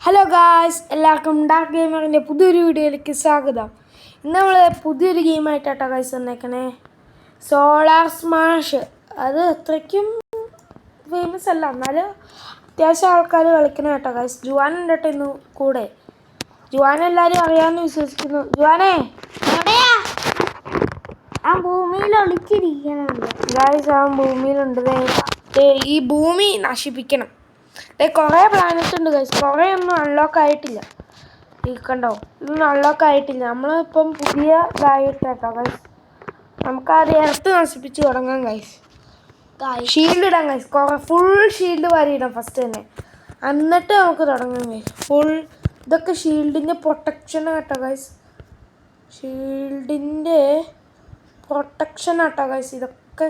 Hello guys, എല്ലാവർക്കും dark ഗെയിമറിൻ്റെ പുതിയൊരു വീഡിയോയിലേക്ക് സ്വാഗതം. ഇന്ന് നമ്മൾ പുതിയൊരു ഗെയിമായിട്ടാട്ടോ ഗായ്സ് വന്നേക്കണേ, സോളാർ സ്മാഷ്. അത് അത്രയ്ക്കും ഫേമസ് അല്ല, എന്നാലും അത്യാവശ്യം ആൾക്കാർ കളിക്കണം കേട്ടോ ഗായ്സ്. ജുവാൻ ഉണ്ട് കേട്ടോ ഇന്ന് കൂടെ. ജുവാൻ എല്ലാവരും അറിയാമെന്ന് വിശ്വസിക്കുന്നു. ജുവാനേ, ആ ഭൂമിയിൽ ഒളിച്ചിരിക്കുന്നുണ്ട് ഗായ്സ്. ആ ഭൂമിയിലുണ്ട്. ഈ ഭൂമി നശിപ്പിക്കണം. കുറേ പ്ലാനറ്റ് ഉണ്ട് ഗൈസ്, കുറേ ഒന്നും അൺലോക്ക് ആയിട്ടില്ല. ഈ കണ്ടോ, ഇതൊന്നും അൺലോക്ക് ആയിട്ടില്ല. നമ്മളിപ്പം പുതിയ ഇതായിട്ടോ ഗൈസ്. നമുക്കത് എർത്ത് നശിപ്പിച്ച് തുടങ്ങാം ഗൈസ്. ഷീൽഡ് ഇടാം ഗൈസ്, കുറേ ഫുൾ ഷീൽഡ് വാരിയിടാം ഫസ്റ്റ് തന്നെ, എന്നിട്ട് നമുക്ക് തുടങ്ങാം ഗൈസ്. ഫുൾ ഇതൊക്കെ ഷീൽഡിൻ്റെ പ്രൊട്ടക്ഷൻ കേട്ടോ ഗൈസ്, ഷീൽഡിൻ്റെ പ്രൊട്ടക്ഷൻ ആട്ടോ ഗൈസ്. ഇതൊക്കെ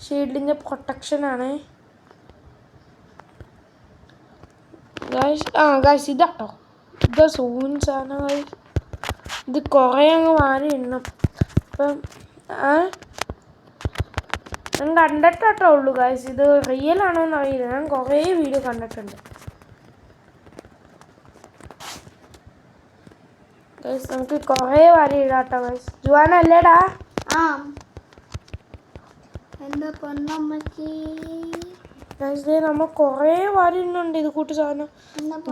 ഷീൽഡിൻ്റെ പ്രൊട്ടക്ഷനാണ് ഗൈസ്. ഗൈസ് ഇതാട്ടോ, ഇത് സൂൺസാണ് ഗൈസ്. ഇത് കുറേ അങ്ങ് മാറി എണ്ണം. അപ്പം ഞാൻ കണ്ടിട്ടോ ഉള്ളൂ ഗൈസ്. ഇത് റിയൽ ആണോ എന്ന് അറിയില്ല, ഞാൻ കുറേ വീഡിയോ കണ്ടിട്ടുണ്ട് ഗൈസ്. നമുക്ക് കുറേ വാരി ഇടാട്ടോ ഗൈസ്. ജുവാനല്ലേടാ? എന്താ പൊന്നമ്മച്ചി ഗായ്സ്, നമ്മൾ കുറേ വാരിയുന്നുണ്ട് ഇത് കൂട്ട് സാധനം.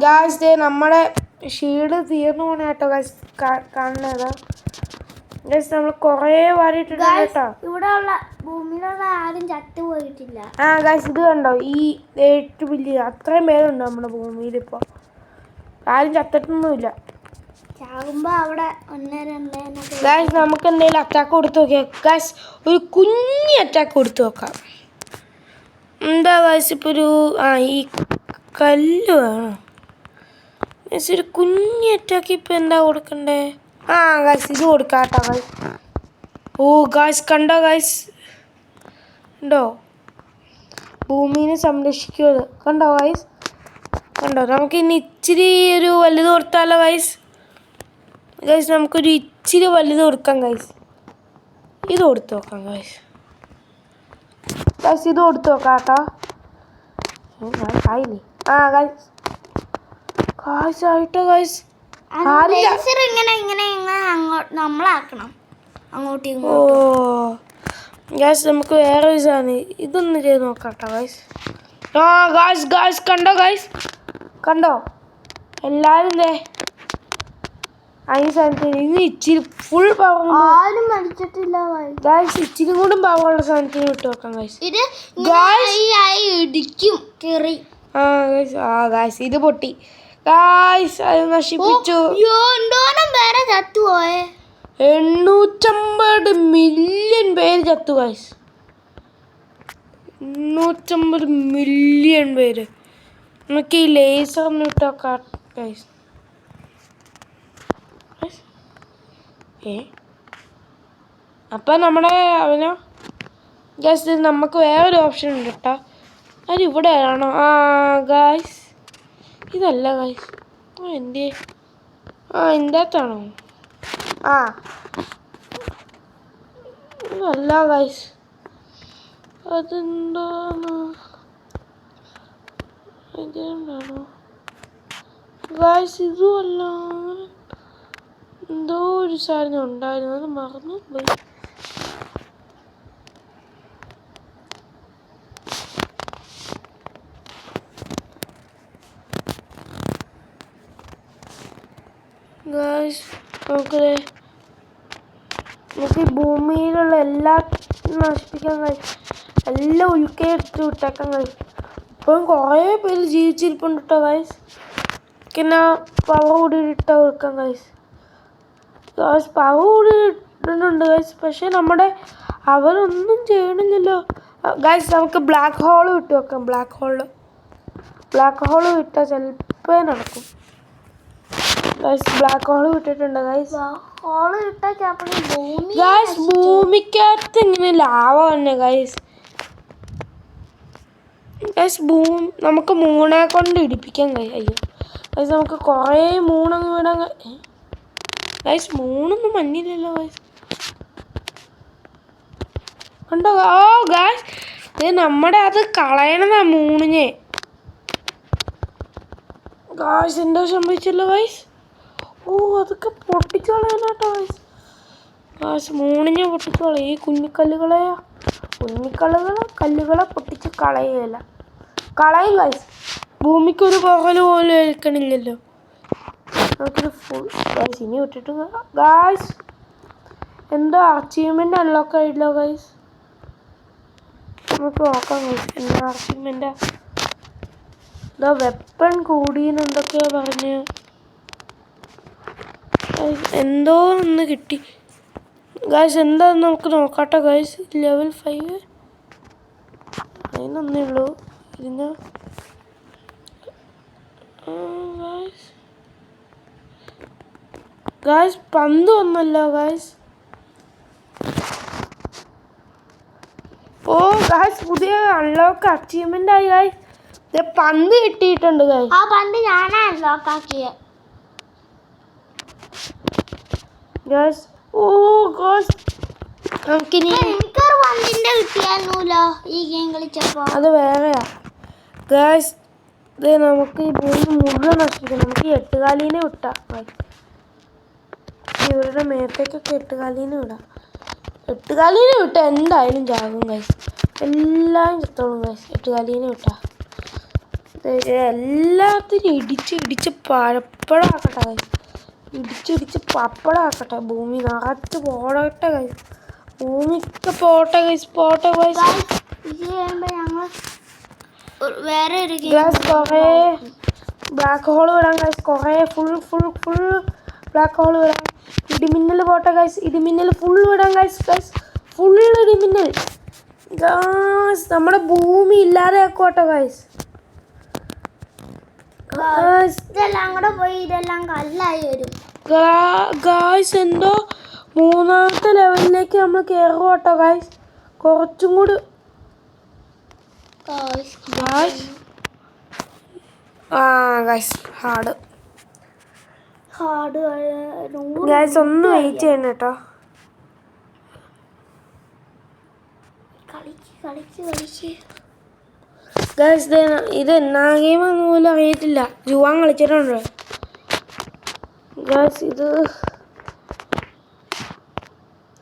ഗായ്സ്, നമ്മുടെ ഷീൽഡ് തീർന്നു പോണ കേട്ടോ ഗായ്സ് കാണുന്നത്. ഗായ്സ്, നമ്മൾ കുറേ വാരിയിട്ടുണ്ട് കേട്ടോ. ഇവിടെ ഉള്ള ഭൂമിയിലുള്ള ആരും ചത്തുപോയിട്ടില്ല. ഗായ്സ്, ഇത് കണ്ടോ, ഈ 8 ബില്യൺ അത്രയും പേരുണ്ട് നമ്മുടെ ഭൂമിയിൽ. ഇപ്പോൾ ആരും ചത്തിട്ടൊന്നുമില്ല. ചാകുമ്പോ അവിടെ 1 2 ഗായ്സ്, നമുക്ക് എന്തെങ്കിലും അറ്റാക്ക് കൊടുത്ത് നോക്കിയാൽ ഗായ്സ്, ഒരു കുഞ്ഞ് അറ്റാക്ക് കൊടുത്ത് നോക്കാം. എന്താ ഗായ്സ്, ഇപ്പോൾ ഒരു ഈ കല്ല് വേണം ഗായ്സ്. ഒരു കുഞ്ഞ് അറ്റാക്ക് ഇപ്പം എന്താ കൊടുക്കണ്ടേ? ഗായ്സ്, ഇത് കൊടുക്കാം കേട്ടോ ഗായ്സ്. ഓ ഗായ്സ്, കണ്ടോ ഗായ്സ്, ഉണ്ടോ? ഭൂമിനെ സംരക്ഷിക്കുന്നത് കണ്ടോ ഗായ്സ്, കണ്ടോ? നമുക്ക് ഇനി ഇച്ചിരി ഒരു വലുത് കൊടുത്താലോ ഗായ്സ്. ഗായ്സ്, നമുക്കൊരു ഇച്ചിരി വലുത് കൊടുക്കാം ഗായ്സ്. ഇത് കൊടുത്ത് നോക്കാം ഗായ്സ്. ഗായ്സ്, ഇത് കൊടുത്ത് നോക്കാം കേട്ടോ. ആയില്ലേ? ഗായ്സ്, ഗായ്സ് ആയിട്ടോ ഗായ്സ്. നമ്മളാക്കണം അങ്ങോട്ടും ഓ ഗായ്സ്, നമുക്ക് വേറെ ഒരു സാധനം ഇതൊന്ന് ചെയ്ത് നോക്കാം കേട്ടോ ഗായ്സ്. ഗായ്സ്, ഗായ്സ് കണ്ടോ ഗായ്സ്, കണ്ടോ? എല്ലാവരും അതിന് സാധനത്തിന് ഇനി ഇച്ചിരി ഫുൾ പവർ ആരും മരിച്ചിട്ടില്ല ഗായ്സ്. ഇച്ചിരി കൂടെ പവറുള്ള സാധനത്തിന് വിട്ട് നോക്കാം ഗായ്സ്. ഇത് ഇടിക്കും കയറി. ഗായ്സ്, ഇത് പൊട്ടി ഗായ്സ്, അത് നശിപ്പിച്ചു. പേരെ ചത്തുപോയെ. 850 മില്യൺ പേര് ചത്തു ഗായ്സ്. 850 മില്യൺ പേര്. നമുക്ക് ഈ ലേസറിന് വിട്ടോക്കാം ഗായ്സ്. അപ്പം നമ്മുടെ അവനോ ഗായ്സ്, നമുക്ക് വേറൊരു ഓപ്ഷൻ ഉണ്ട് കേട്ടോ. അത് ഇവിടെ ആണോ? ഗായ്സ്, ഇതല്ല ഗായ്സ്. എൻ്റെ ഇതിൻ്റെ അകത്താണോ? ഇതല്ല ഗായ്സ്. അതെന്താണ്? ഇതെന്താണോ ഗായ്സ്? ഇതുമല്ല, എന്തോ ഒരു സാധനം ഉണ്ടായിരുന്നു, അത് മറന്നു പോയി. ഗായ്സ്, നമുക്ക് ഈ ഭൂമിയിലുള്ള എല്ലാ നശിപ്പിക്കാൻ കഴിയും, എല്ലാം ഉൾക്കെടുത്ത് വിട്ടേക്കാൻ കഴിയും. ഇപ്പം കുറേ പേര് ജീവിച്ചിരിപ്പുണ്ട് കേട്ടോ ഗായ്സ്. പിന്നെ പവർ കൂടി ഇട്ടാ കൊടുക്കാം ഗായ്സ്. ഗായ്സ്, പവർ കൂടി ഇടുന്നുണ്ട് ഗായ്സ്, പക്ഷെ നമ്മുടെ അവരൊന്നും ചെയ്യണില്ലല്ലോ ഗായ്സ്. നമുക്ക് ബ്ലാക്ക് ഹോൾ വിട്ട് വെക്കാം. ബ്ലാക്ക് ഹോൾ വിട്ടാൽ ചിലപ്പോൾ നടക്കും ഗായ്സ്. ബ്ലാക്ക് ഹോൾ വിട്ടിട്ടുണ്ട് ഗായ്സ്. ഗായ്സ്, ഭൂമിക്കകത്ത് ഇങ്ങനെ ലാവ തന്നെ ഗായ്സ്. ഗായ്സ്, നമുക്ക് മൂണെ കൊണ്ട് ഇടിപ്പിക്കാൻ കഴിയും. അയ്യോ ഗായ്സ്, നമുക്ക് കുറേ മൂണങ്ങ് വിടാൻ ഗായ്സ്. മൂണൊന്നും മഞ്ഞില്ലല്ലോ ഗായ്സ്, കണ്ടോ? ഗായ്സ്, ഇത് നമ്മുടെ അത് കളയണതാ മൂണിനെ ഗായ്സ് എന്താ സംഭവിച്ചല്ലോ ഗായ്സ്. ഓ അതൊക്കെ പൊട്ടിച്ചോളാനാട്ടോ ഗായ്സ്. ഗായ്സ് മൂണിഞ്ഞ പൊട്ടിച്ചോളെ ഈ കല്ലുകളെ പൊട്ടിച്ച് കളയുകയല്ല, കളയും ഗായ്സ്. ഭൂമിക്കൊരു പകല് പോലും ഏൽക്കണില്ലല്ലോ. നമുക്കൊരു ഫുൾ ഗായ്സ് ഇനി വിട്ടിട്ട് ഗായ്സ് എന്തോ അച്ചീവ്മെന്റ് അൺലോക്ക് ആയില്ലോ ഗായ്സ്. നമുക്ക് നോക്കാം ഗായ്സ് എന്താ അച്ചീവ്മെന്റ്. ഇതാ വെപ്പൺ കൂടിയെന്ന് എന്തൊക്കെയാ പറഞ്ഞ്. എന്തോ ഒന്ന് കിട്ടി ഗായ്സ്. എന്താന്ന് നമുക്ക് നോക്കാട്ടോ ഗായ്സ്. ലെവൽ 5 അതിനൊന്നേ ഉള്ളൂ. ഇതിന് ഗായ്സ് പന്ത് ഒന്നല്ലോ ഗായ്സ്. ഓ ഗായ്സ് പുതിയ അൺലോക്ക് അച്ചീവ്മെന്റ് ആയി ഗായ്സ്. പന്ത് കിട്ടിയിട്ടുണ്ട് ഗായ്സ്. ആ പന്ത് ഞാനാ അൺലോക്ക് ആക്കിയത് ഗായ്സ്. ഓ ഗായ്സ് നമുക്കിനി എനിക്കൊരു പന്തിന്റെ കിട്ടിയായിരുന്നല്ലോ ഈ ഗെയിം കളിച്ചപ്പോ. അത് വേറെയാ ഗായ്സ്. ഇത് നമുക്ക് ഈ ഭൂമി മുഴുവൻ നശിപ്പിക്കണം. നമുക്ക് ഈ എട്ടുകാലീനെ വിട്ടാം ഗായ്സ്. ഇവരുടെ മേത്തേക്കൊക്കെ എട്ടുകാലീനെ വിടാം. എട്ടുകാലീനെ വിട്ടാൽ എന്തായാലും ചാകും ഗായ്സ്. എല്ലാം ചത്തോളും ഗായ്സ്. എട്ടുകാലീനെ വിട്ടാ എല്ലാത്തിനും ഇടിച്ച് പപ്പടമാക്കട്ടെ ഗായ്സ്. ഇടിച്ച് പപ്പടമാക്കട്ടെ. ഭൂമി നിറച്ച് പോടട്ടെ ഗായ്സ്. ഭൂമിക്ക് പോട്ടെ ഗായ്സ്. പോട്ടെ ഗായ്സ്. ഇത് ചെയ്യുമ്പോ ഞങ്ങൾ വേറെ ഒരു ഗായ്സ് കുറേ ബ്ലാക്ക് ഹോൾ വിടാം ഗായ്സ്. കുറേ ഫുൾ ബ്ലാക്ക് ഹോൾ വിടാം. ഇടിമിന്നൽ പോട്ടെ ഗായ്സ്. ഇടിമിന്നൽ ഫുൾ വിടാം ഗായ്സ്. ഫുൾ ഇടിമിന്നൽ ഗായ്സ്. നമ്മുടെ ഭൂമി ഇല്ലാതെ ആക്കോട്ടെ ഗായ്സ്. ഇതെല്ലാം കൂടെ പോയി ഇതെല്ലാം കല്ലായി വരും ഗായ്സ്. എന്തോ മൂന്നാമത്തെ ലെവലിലേക്ക് നമ്മൾ കയറുകോട്ടോ ഗായ്സ്. കുറച്ചും കൂടി ഗായ്സ്. Guys hard guys. ഒന്ന് വെയിറ്റ് ചെയ്യണം കേട്ടോ. കളിച്ച് ഗായ്സ് ഇത് എന്നാ ഗെയിമാന്ന് പോലും അറിയത്തില്ല. ജുവാൻ കളിച്ചിട്ടുണ്ട് ഗായ്സ്. ഇത്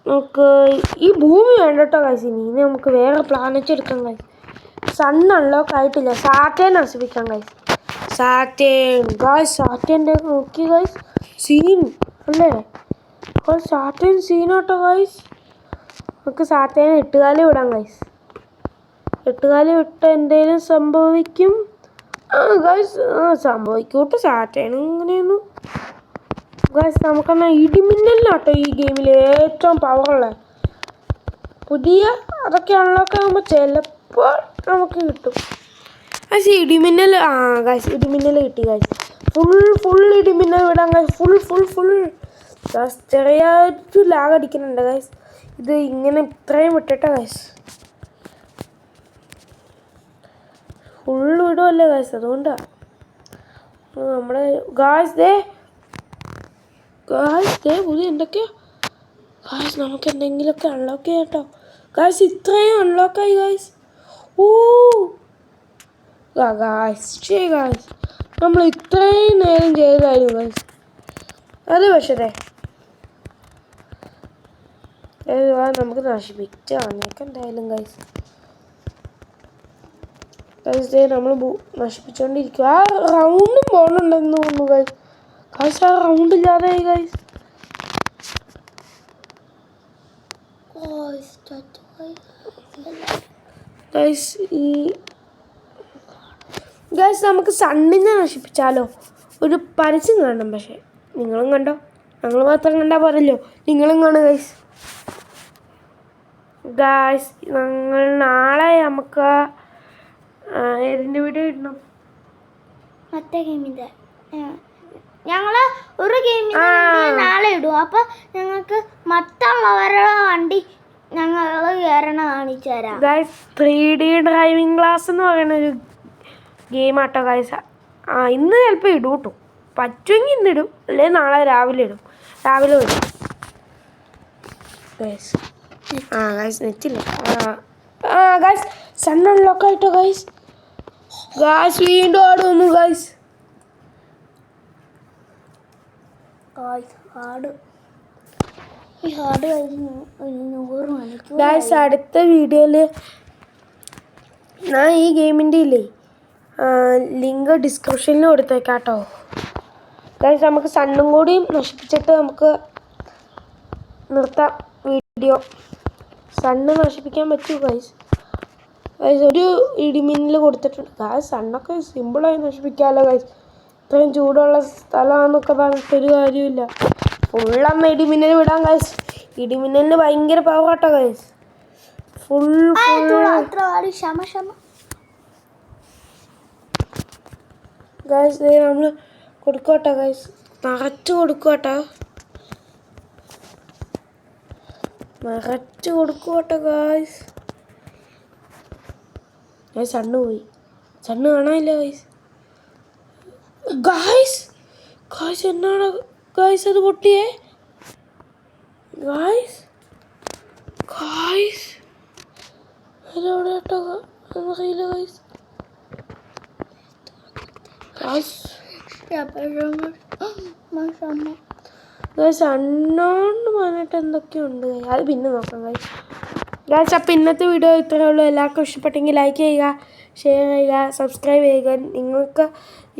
നമുക്ക് ഈ ഭൂമി വേണ്ട കേട്ടോ ഗായ്സ്. ഇനി നമുക്ക് വേറെ പ്ലാനറ്റ് എടുക്കാം ഗായ്സ്. സൺ അൺലോക്ക് ആയിട്ടില്ല. സാറ്റേൺ നശിപ്പിക്കാം ഗായ്സ്. സാറ്റേൻ്റെ നോക്കി ഗായ്സ്. സീൻ അല്ലേ സാറ്റേൺ സീനോട്ടോ ഗായ്സ്. നമുക്ക് സാറ്റേൺ എട്ടുകാലി വിടാം ഗായ്സ്. എട്ടുകാലി വിട്ട് എന്തെങ്കിലും സംഭവിക്കും ഗായ്സ്. സംഭവിക്കൂട്ടോ. സാറ്റേൺ ഇങ്ങനെയൊന്നും ഗായ്സ്. നമുക്കെന്നാ ഇടിമിന്നലിനാട്ടോ ഈ ഗെയിമിൽ ഏറ്റവും പവറുള്ള പുതിയ അതൊക്കെ അൺലോക്ക് ആകുമ്പോൾ ചിലപ്പോൾ നമുക്ക് കിട്ടും ഗായ്സ്. ഇടിമിന്നൽ ഗായ്സ്. ഇടിമിന്നൽ കിട്ടി ഗായ്സ്. ഫുൾ ഇടിമിന്നൽ വിടാം ഗായ്സ്. Full guys. ചെറിയൊരു ലാഗ് അടിക്കുന്നുണ്ട് ഗായ്സ്. ഇത് ഇങ്ങനെ ഇത്രയും വിട്ടിട്ടാ ഗായ്സ്. ഫുള്ള് വിടുമല്ലേ ഗായ്സ്. അതുകൊണ്ടാണ് നമ്മുടെ ഗായ്സ് പുതിയ എന്തൊക്കെയാ ഗായ്സ്. നമുക്ക് എന്തെങ്കിലുമൊക്കെ അൺലോക്ക് ചെയ്യാം കേട്ടോ ഗായ്സ്. ഇത്രയും അൺലോക്കായി ഗായ്സ്. ഓ ഗായ്സ് നമ്മൾ ഇത്രയും നേരം ചെയ്തായിരുന്നു ഗായ്സ്. അത് പക്ഷേ നമുക്ക് നശിപ്പിച്ച് കളഞ്ഞേക്കാം എന്തായാലും ഗായ്സ്. നമ്മൾ നശിപ്പിച്ചുകൊണ്ടിരിക്കും. ആ റൗണ്ടും പോകണുണ്ടെന്ന് തോന്നുന്നു ഗായ്സ്. ആ റൗണ്ട് ഇല്ലാതെ ഗായ്സ്. ഗായ്സ് നമുക്ക് സണ്ണിനെ നശിപ്പിച്ചാലോ? ഒരു പരസ്യം കാണണം. പക്ഷേ നിങ്ങളും കണ്ടോ? ഞങ്ങൾ മാത്രം കണ്ടാൽ പോരല്ലോ, നിങ്ങളും കാണും ഗായ്സ്. ഞങ്ങൾ നാളെ നമുക്ക് ഏതിൻ്റെ വീഡിയോ ഇടണം? മറ്റേ ഗെയിമിൻ്റെ ഞങ്ങൾ ഒരു ഗെയിമിൻ്റെ നാളെ ഇടും. അപ്പം ഞങ്ങൾക്ക് മറ്റുള്ളവരുടെ വണ്ടി ഞങ്ങൾ കയറണ കാണിച്ചു തരാം ഗായ്സ്. 3D ഡ്രൈവിംഗ് ക്ലാസ് എന്ന് പറയുന്ന ഒരു ഗെയിമാട്ടോ ഗായ്സ്. ഇന്ന് ചിലപ്പോൾ ഇടും കേട്ടോ. പറ്റുമെങ്കിൽ ഇന്നിടും, അല്ലെങ്കിൽ നാളെ രാവിലെ ഇടും. രാവിലെ വിടും ഗായ്സ്. ഗായ്സ് നെറ്റില്ല. ഗായ്സ് സൺ അൺലോക്ക് ആയിട്ടോ ഗായ്സ്. വീണ്ടും ആടുന്നു ഗായ്സ്. ഹാർഡ് ഈ ഹാർഡ് കഴിഞ്ഞ് 100 മണിക്കൂർ ഗൈസ് അടുത്ത വീഡിയോയിൽ ഞാൻ ഈ ഗെയിമിൻ്റെ ഇല്ലേ ലിങ്ക് ഡിസ്ക്രിപ്ഷനിൽ കൊടുത്തേക്കാം കേട്ടോ. ഗൈസ് നമുക്ക് സണ്ണും കൂടി നശിപ്പിച്ചിട്ട് നമുക്ക് നിർത്താം വീഡിയോ. സണ്ണ് നശിപ്പിക്കാൻ പറ്റൂ ഗൈസ്. ഗൈസ് ഒരു ഇടിമിന്നൽ കൊടുത്തിട്ടുണ്ട്. ഗൈസ് സണ്ണൊക്കെ സിമ്പിളായി നശിപ്പിക്കാമല്ലോ ഗൈസ്. ഇത്രയും ചൂടുള്ള സ്ഥലമാണെന്നൊക്കെ പറഞ്ഞിട്ട് ഒരു കാര്യമില്ല. ഫുള്ളന്ന് ഇടിമിന്നൽ വിടാം ഗൈസ്. ഇടിമിന്നലിന് ഭയങ്കര പവർ കേട്ടോ ഗൈസ്. ഫുൾ ഗൈസ് നമ്മൾ കൊടുക്കോട്ടെ ഗൈസ്. നിറച്ച് കൊടുക്കോട്ടെ. നിറച്ച് കൊടുക്കോട്ടെ ഗൈസ്. ഗൈസ് സണ്ണ് പോയി. സണ്ണ് കാണാനില്ല ഗൈസ്. ഗൈസ് ഗൈസ് എന്നാണ് ഗൈസ് അത് പൊട്ടിയേ? ഗൈസ് ഗൈസ് അതെവിടെ കേട്ടോ അറിയില്ല ഗൈസ്. ഗൈസ് അണ്ണോന്ന് പറഞ്ഞിട്ട് എന്തൊക്കെയുണ്ട്. അത് പിന്നെ നോക്കാം ഗൈസ്. ഗൈസ് അപ്പം ഇന്നത്തെ വീഡിയോ ഇത്രയേ ഉള്ളൂ. എല്ലാവർക്കും ഇഷ്ടപ്പെട്ടെങ്കിൽ ലൈക്ക് ചെയ്യുക, ഷെയർ ചെയ്യുക, സബ്സ്ക്രൈബ് ചെയ്യുക. നിങ്ങൾക്ക്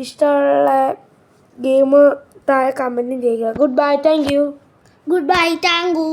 ഇഷ്ടമുള്ള ഗെയിം താഴെ കമൻറ്റും ചെയ്യുക. Good bye. Thank you. Good bye. Thank you.